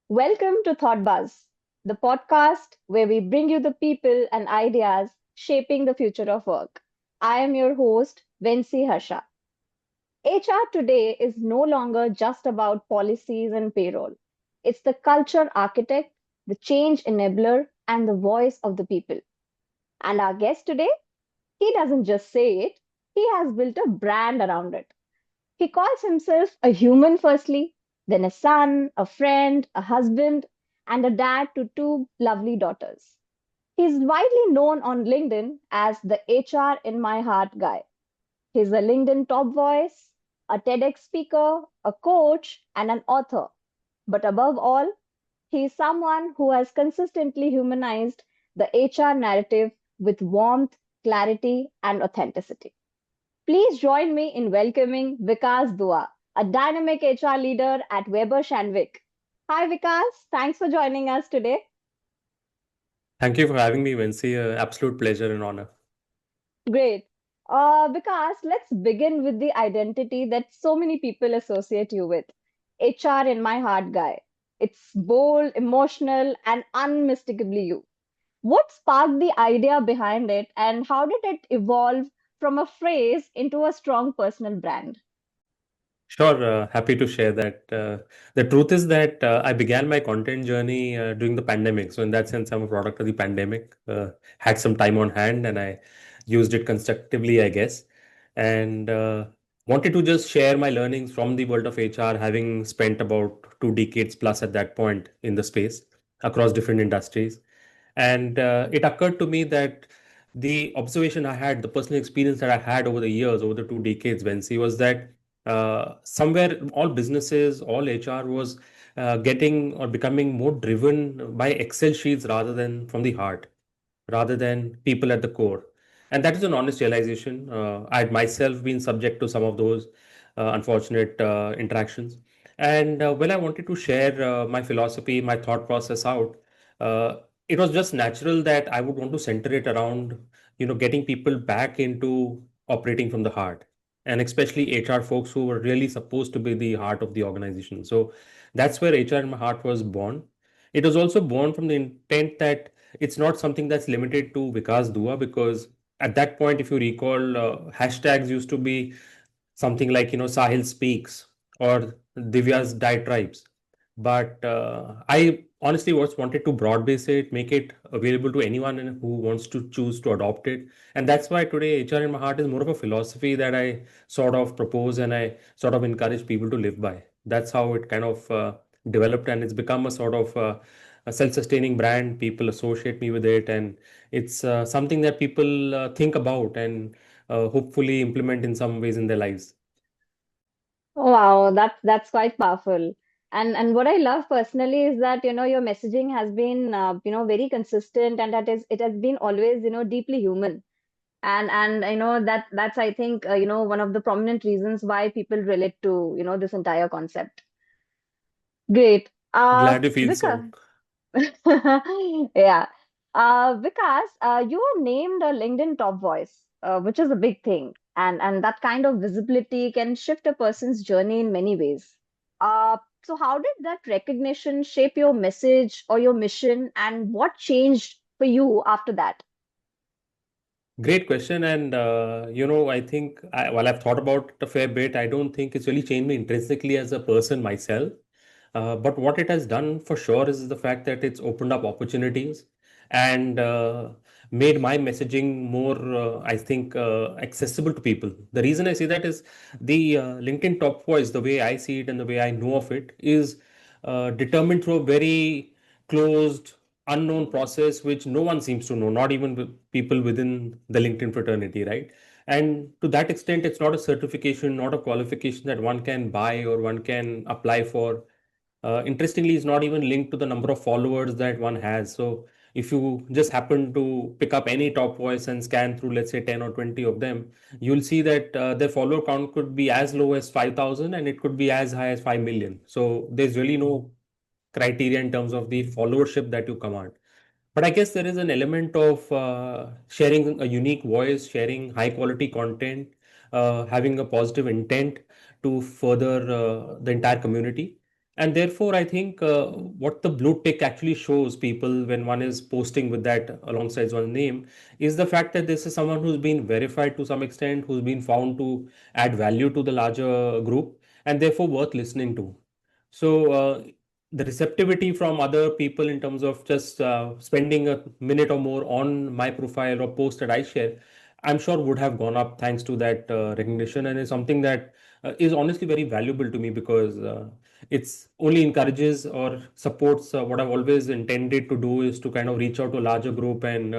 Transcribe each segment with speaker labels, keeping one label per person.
Speaker 1: Welcome to Thought Buzz, the podcast where we bring you the people and ideas shaping the future of work. I am your host, Veincy Harsha. HR today is no longer just about policies and payroll. It's the culture architect, the change enabler, and the voice of the people. And our guest today, he doesn't just say it, he has built a brand around it. He calls himself a human firstly, then a son, a friend, a husband, and a dad to two lovely daughters. He's widely known on LinkedIn as the HR in my heart guy. He's a LinkedIn top voice, a TEDx speaker, a coach, and an author. But above all, he is someone who has consistently humanized the HR narrative with warmth, clarity, and authenticity. Please join me in welcoming Vikas Dua, a dynamic HR leader at Weber Shandwick. Hi, Vikas. Thanks for joining us today.
Speaker 2: Thank you for having me, Vincey. Absolute pleasure and honor.
Speaker 1: Great. Vikas, let's begin with the identity that so many people associate you with. HR in my heart guy. It's bold, emotional, and unmistakably you. What sparked the idea behind it, and how did it evolve from a phrase into a strong personal brand?
Speaker 2: Sure, happy to share that. The truth is that I began my content journey during the pandemic. So, in that sense, I'm a product of the pandemic. Had some time on hand and I used it constructively, I guess. And wanted to just share my learnings from the world of HR, having spent about 2 decades plus at that point in the space across different industries. And it occurred to me that the observation I had, the personal experience that I had over the years, over the 2 decades, Vency, was that somewhere all businesses, all HR was getting or becoming more driven by Excel sheets rather than from the heart, rather than people at the core. And that is an honest realization. I had myself been subject to some of those unfortunate interactions. And when I wanted to share my philosophy, my thought process out, uh, it was just natural that I would want to center it around, getting people back into operating from the heart, and especially HR folks who were really supposed to be the heart of the organization. So that's where HR in my heart was born. It was also born from the intent that it's not something that's limited to Vikas Dua, because at that point, if you recall, hashtags used to be something like, Sahil Speaks or Divya's Diatribes. But I honestly was wanted to broad base it, make it available to anyone who wants to choose to adopt it. And that's why today HR in my heart is more of a philosophy that I sort of propose and I sort of encourage people to live by. That's how it kind of developed, and it's become a sort of a self-sustaining brand. People associate me with it, and it's something that people think about and hopefully implement in some ways in their lives.
Speaker 1: Wow, that's quite powerful. And what I love personally is that your messaging has been very consistent, and that is it has been always deeply human. And that's I think one of the prominent reasons why people relate to this entire concept. Great.
Speaker 2: Glad you feel so.
Speaker 1: Vikas. Yeah. Vikas, you were named a LinkedIn top voice, which is a big thing. And that kind of visibility can shift a person's journey in many ways. So how did that recognition shape your message or your mission, and what changed for you after that?
Speaker 2: Great question. And, I think while I've thought about it a fair bit, I don't think it's really changed me intrinsically as a person myself. But what it has done for sure is the fact that it's opened up opportunities and made my messaging more, I think, accessible to people. The reason I say that is the LinkedIn top voice, the way I see it and the way I know of it, is determined through a very closed, unknown process which no one seems to know, not even people within the LinkedIn fraternity, right? And to that extent, it's not a certification, not a qualification that one can buy or one can apply for. Interestingly, it's not even linked to the number of followers that one has. So if you just happen to pick up any top voice and scan through, let's say 10 or 20 of them, you'll see that their follower count could be as low as 5,000 and it could be as high as 5 million. So there's really no criteria in terms of the followership that you command. But I guess there is an element of sharing a unique voice, sharing high quality content, having a positive intent to further the entire community. And therefore, I think what the blue tick actually shows people when one is posting with that alongside one's name is the fact that this is someone who's been verified to some extent, who's been found to add value to the larger group, and therefore worth listening to. So, the receptivity from other people in terms of just spending a minute or more on my profile or post that I share, I'm sure would have gone up thanks to that recognition, and is something that is honestly very valuable to me because it's only encourages or supports what I've always intended to do is to kind of reach out to a larger group and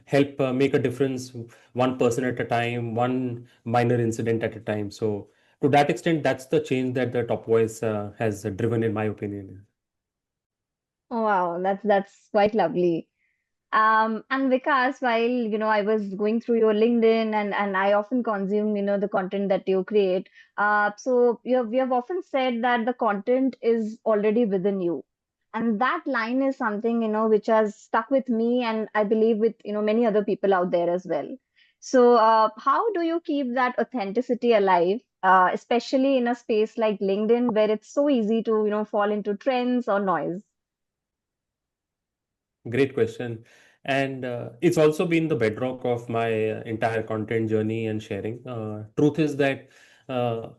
Speaker 2: help make a difference one person at a time, one minor incident at a time. So to that extent, that's the change that the top voice has driven, in my opinion.
Speaker 1: Oh, wow, that's quite lovely. And Vikas, while I was going through your LinkedIn and I often consume the content that you create. So we have often said that the content is already within you, and that line is something which has stuck with me, and I believe with many other people out there as well. So how do you keep that authenticity alive, especially in a space like LinkedIn where it's so easy to fall into trends or noise?
Speaker 2: Great question. And it's also been the bedrock of my entire content journey and sharing. Truth is that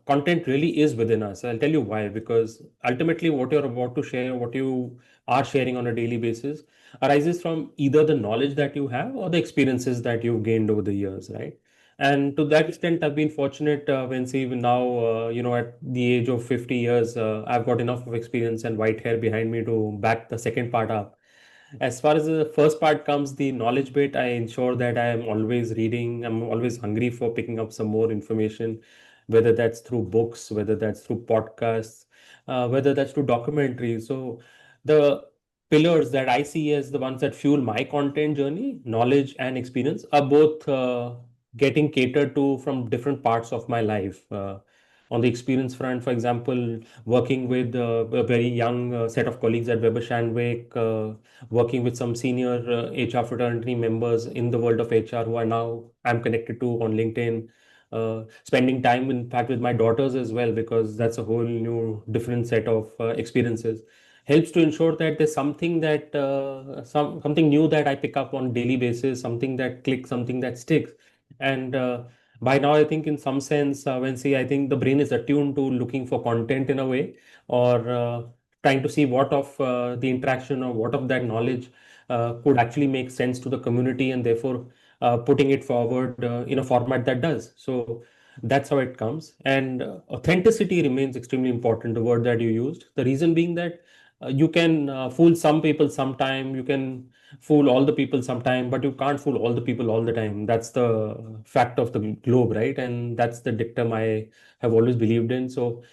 Speaker 2: content really is within us. I'll tell you why. Because ultimately, what you're about to share, what you are sharing on a daily basis, arises from either the knowledge that you have or the experiences that you've gained over the years, right? And to that extent, I've been fortunate, when see now, at the age of 50 years, I've got enough of experience and white hair behind me to back the second part up. As far as the first part comes, the knowledge bit, I ensure that I am always reading. I'm always hungry for picking up some more information, whether that's through books, whether that's through podcasts, whether that's through documentaries. So the pillars that I see as the ones that fuel my content journey, knowledge and experience, are both getting catered to from different parts of my life. On the experience front, for example, working with a very young set of colleagues at Weber Shandwick, working with some senior HR fraternity members in the world of HR who are now I'm connected to on LinkedIn. Spending time, in fact, with my daughters as well, because that's a whole new, different set of experiences. Helps to ensure that there's something that something new that I pick up on daily basis, something that clicks, something that sticks, and by now I think in some sense, when see, I think the brain is attuned to looking for content in a way, or trying to see what of the interaction or what of that knowledge could actually make sense to the community, and therefore putting it forward in a format that does. So that's how it comes. And authenticity remains extremely important, the word that you used. The reason being that you can fool some people sometime, you can fool all the people sometime, but you can't fool all the people all the time. That's the fact of the globe, right? And that's the dictum I have always believed in. So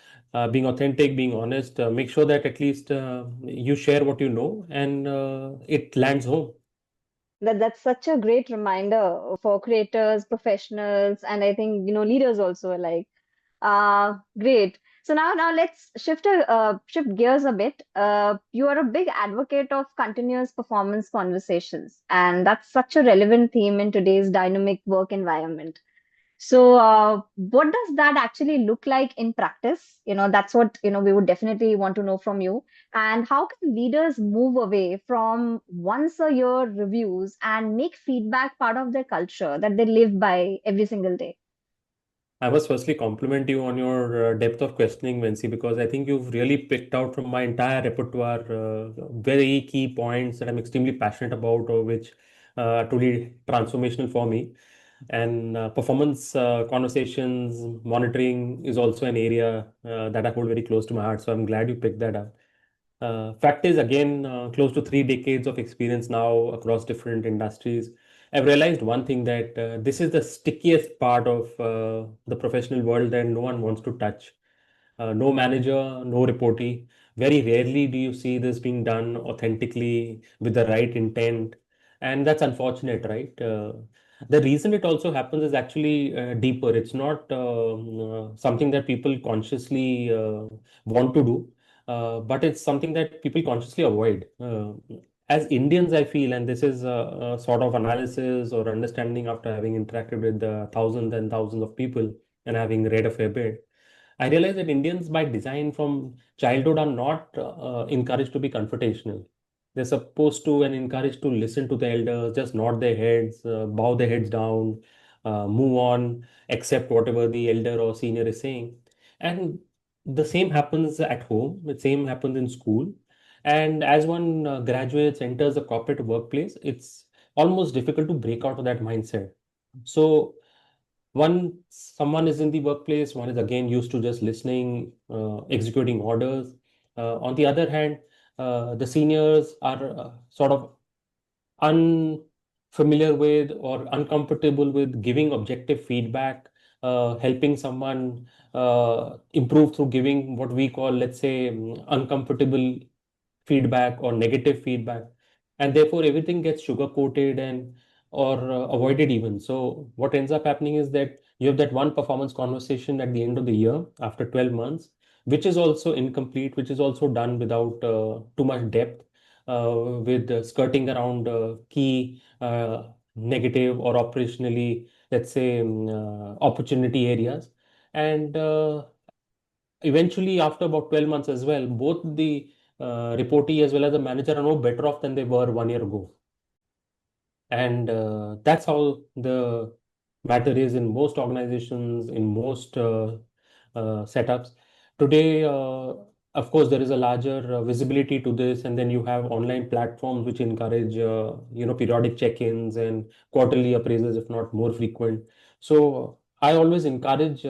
Speaker 2: being authentic, being honest, make sure that at least you share what you know and it lands home.
Speaker 1: That's such a great reminder for creators, professionals, and I think leaders also alike. Great. So now let's shift gears a bit. You are a big advocate of continuous performance conversations, and that's such a relevant theme in today's dynamic work environment. So, what does that actually look like in practice? That's what, we would definitely want to know from you. And how can leaders move away from once a year reviews and make feedback part of their culture that they live by every single day?
Speaker 2: I must firstly compliment you on your depth of questioning, Vinci, because I think you've really picked out from my entire repertoire very key points that I'm extremely passionate about, or which are truly transformational for me. And performance conversations, monitoring is also an area that I hold very close to my heart. So I'm glad you picked that up. Fact is, again, close to 3 decades of experience now across different industries. I've realized one thing, that this is the stickiest part of the professional world and no one wants to touch. No manager, no reportee. Very rarely do you see this being done authentically with the right intent. And that's unfortunate, right? The reason it also happens is actually deeper. It's not something that people consciously want to do, but it's something that people consciously avoid. As Indians, I feel, and this is a sort of analysis or understanding after having interacted with thousands and thousands of people and having read a fair bit, I realize that Indians by design from childhood are not encouraged to be confrontational. They're supposed to and encouraged to listen to the elders, just nod their heads, bow their heads down, move on, accept whatever the elder or senior is saying. And the same happens at home, the same happens in school. And as one graduates, enters the corporate workplace, it's almost difficult to break out of that mindset. So, one someone is in the workplace, one is again used to just listening, executing orders. On the other hand, the seniors are sort of unfamiliar with or uncomfortable with giving objective feedback, helping someone improve through giving what we call, let's say, uncomfortable feedback or negative feedback, and therefore everything gets sugar coated and or avoided even. So what ends up happening is that you have that one performance conversation at the end of the year after 12 months, which is also incomplete, which is also done without too much depth, with skirting around key negative or operationally, let's say, opportunity areas. And eventually, after about 12 months as well, both the reportee as well as the manager are no better off than they were 1 year ago. And that's how the matter is in most organizations, in most setups. Today, of course, there is a larger visibility to this, and then you have online platforms which encourage, periodic check-ins and quarterly appraisals, if not more frequent. So I always encourage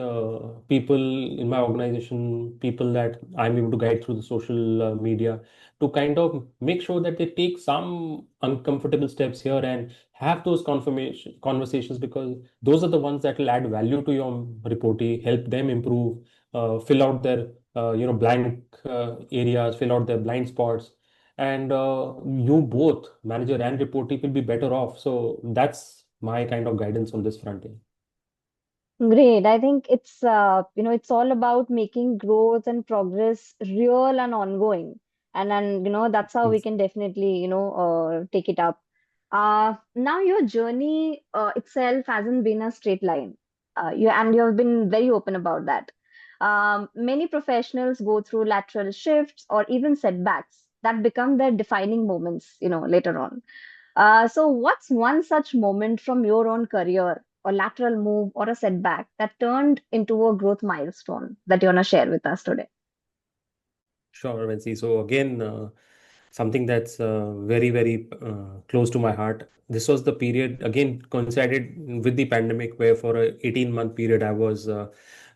Speaker 2: people in my organization, people that I'm able to guide through the social media, to kind of make sure that they take some uncomfortable steps here and have those confirmation conversations, because those are the ones that will add value to your reportee, help them improve, fill out their blank areas, fill out their blind spots, and you both, manager and reportee, will be better off. So that's my kind of guidance on this front end.
Speaker 1: Great. I think it's all about making growth and progress real and ongoing. And that's how we
Speaker 2: Yes.
Speaker 1: can definitely, take it up. Now your journey itself hasn't been a straight line. You have been very open about that. Many professionals go through lateral shifts or even setbacks that become their defining moments, later on. So, what's one such moment from your own career, or lateral move, or a setback that turned into a growth milestone that you want to share with us today?
Speaker 2: Sure, Vensy. So again, something that's very, very close to my heart. This was the period, again, coincided with the pandemic, where for a 18-month period, I was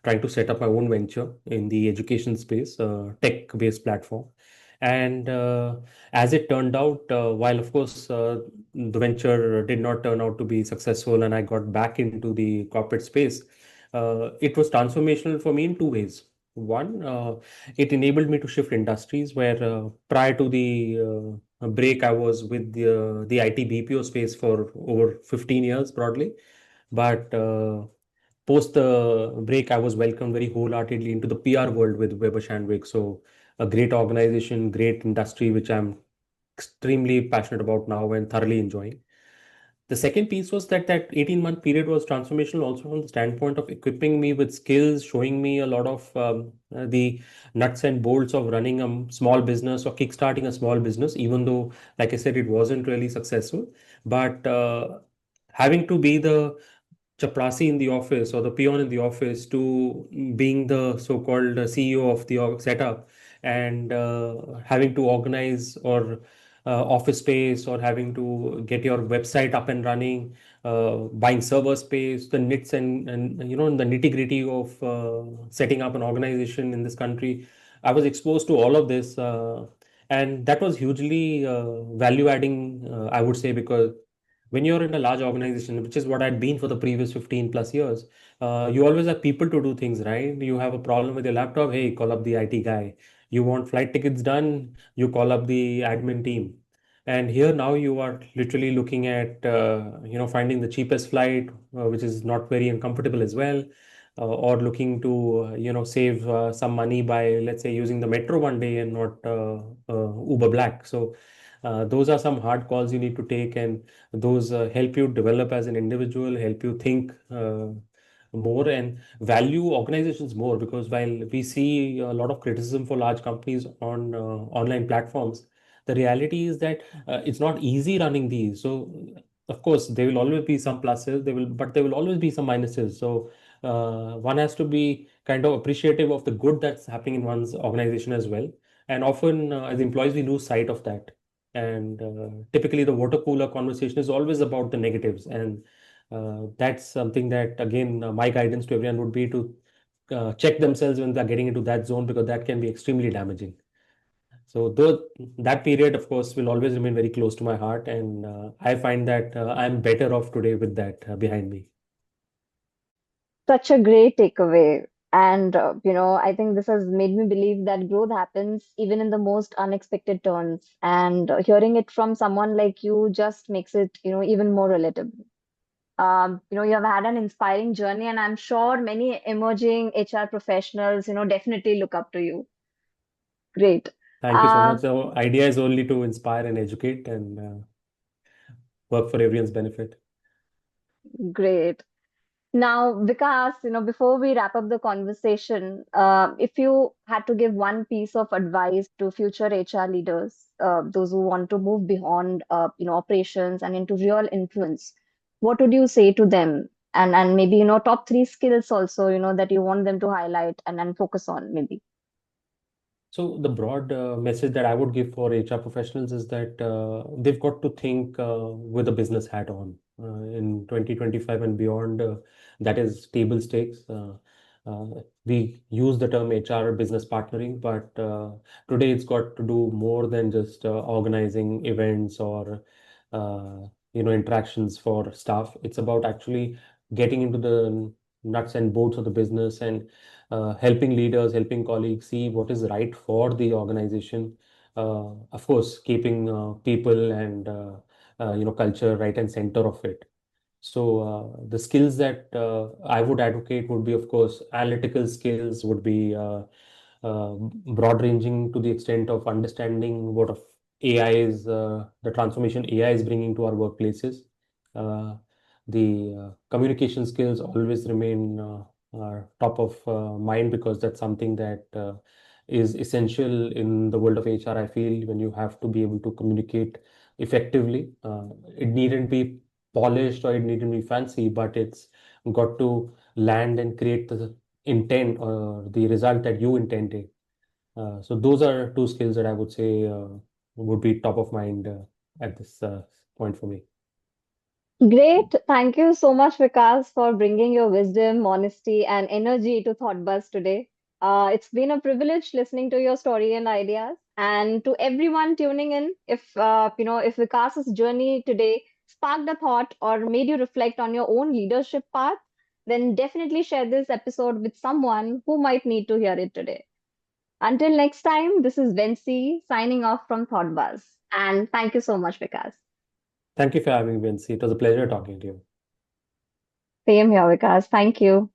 Speaker 2: trying to set up my own venture in the education space, tech-based platform. And as it turned out, while of course the venture did not turn out to be successful, and I got back into the corporate space, it was transformational for me in two ways. One, it enabled me to shift industries where prior to the break, I was with the IT BPO space for over 15 years broadly. But post the break, I was welcomed very wholeheartedly into the PR world with Weber Shandwick. So a great organization, great industry, which I'm extremely passionate about now and thoroughly enjoying. The second piece was that 18-month period was transformational also from the standpoint of equipping me with skills, showing me a lot of the nuts and bolts of running a small business or kickstarting a small business, even though, like I said, it wasn't really successful. But having to be the chaprasi in the office or the peon in the office to being the so-called CEO of the setup, and having to organize or office space, or having to get your website up and running, buying server space, the nits and the nitty-gritty of setting up an organization in this country. I was exposed to all of this, and that was hugely value adding, I would say, because when you're in a large organization, which is what I'd been for the previous 15 plus years, you always have people to do things, right? You have a problem with your laptop, hey, call up the IT guy. You want flight tickets done, you call up the admin team. And here now you are literally looking at, finding the cheapest flight, which is not very uncomfortable as well, or looking to, save some money by, let's say, using the metro one day and not Uber Black. So those are some hard calls you need to take, and those help you develop as an individual, help you think more and value organizations more, because while we see a lot of criticism for large companies on online platforms, the reality is that it's not easy running these. So of course there will always be some pluses, but there will always be some minuses. So one has to be kind of appreciative of the good that's happening in one's organization as well. And often as employees we lose sight of that. And typically the water cooler conversation is always about the negatives. And that's something that, again, my guidance to everyone would be to check themselves when they're getting into that zone, because that can be extremely damaging. So, though that period, of course, will always remain very close to my heart, and I find that I'm better off today with that behind me.
Speaker 1: Such a great takeaway. And, I think this has made me believe that growth happens even in the most unexpected turns. And hearing it from someone like you just makes it, even more relatable. You have had an inspiring journey, and I'm sure many emerging HR professionals, definitely look up to you. Great.
Speaker 2: Thank you so
Speaker 1: Uh,
Speaker 2: much. So, idea is only to inspire and educate and work for everyone's benefit.
Speaker 1: Great. Now, Vikas, before we wrap up the conversation, if you had to give one piece of advice to future HR leaders, those who want to move beyond, operations and into real influence, what would you say to them? And maybe, top three skills also, that you want them to highlight and focus on, maybe.
Speaker 2: So the broad message that I would give for HR professionals is that they've got to think with a business hat on in 2025 and beyond. That is table stakes. We use the term HR business partnering, but today it's got to do more than just organizing events or interactions for staff. It's about actually getting into the nuts and bolts of the business and helping leaders, helping colleagues see what is right for the organization. Of course, keeping people and culture right and center of it. So the skills that I would advocate would be, of course, analytical skills would be broad ranging to the extent of understanding what of AI is, the transformation AI is bringing to our workplaces. Uh, the communication skills always remain top of mind, because that's something that is essential in the world of HR. I feel when you have to be able to communicate effectively, it needn't be polished or it needn't be fancy, but it's got to land and create the intent or the result that you intended. So those are two skills that I would say would be top of mind at this point for me.
Speaker 1: Great. Thank you so much, Vikas, for bringing your wisdom, honesty, and energy to Thought Buzz today. It's been a privilege listening to your story and ideas. And to everyone tuning in, if Vikas's journey today sparked a thought or made you reflect on your own leadership path, then definitely share this episode with someone who might need to hear it today. Until next time, this is Veincy signing off from Thought Buzz. And thank you so much, Vikas.
Speaker 2: Thank you for having me, Vinci. It was a pleasure talking to you.
Speaker 1: Same here, Vikas. Thank you.